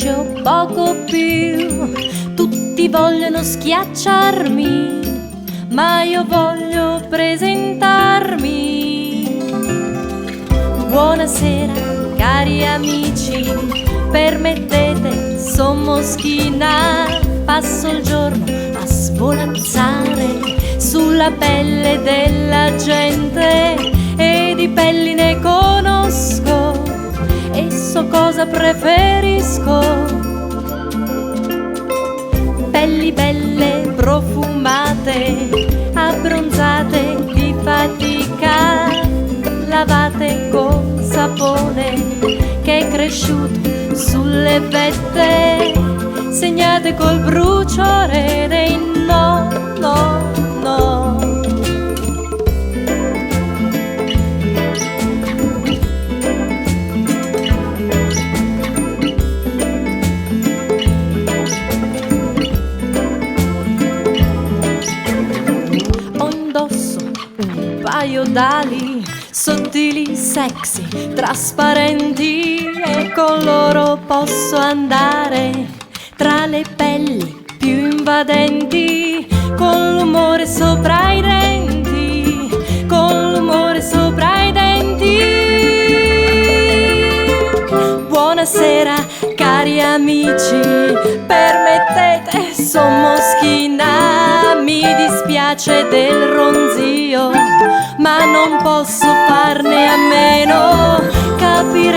o poco più. Tutti vogliono schiacciarmi, ma io voglio presentarmi. Buonasera cari amici, permettete, son Moschina. Passo il giorno a svolazzare sulla pelle della gente, e di pelli ne conosco e so cosa preferisco. Pelli belle, profumate, abbronzate di fatica, lavate con sapone che è cresciuto sulle vette, segnate col bruciore dei no, no, no. Ho indosso un paio d'ali sottili, sexy, trasparenti, e con loro posso andare tra le pelli più invadenti, con l'umore sopra i denti, con l'umore sopra i denti. Buonasera cari amici, permettete, son Moschina. Mi dispiace del ronzio, ma non posso farne a meno. Capire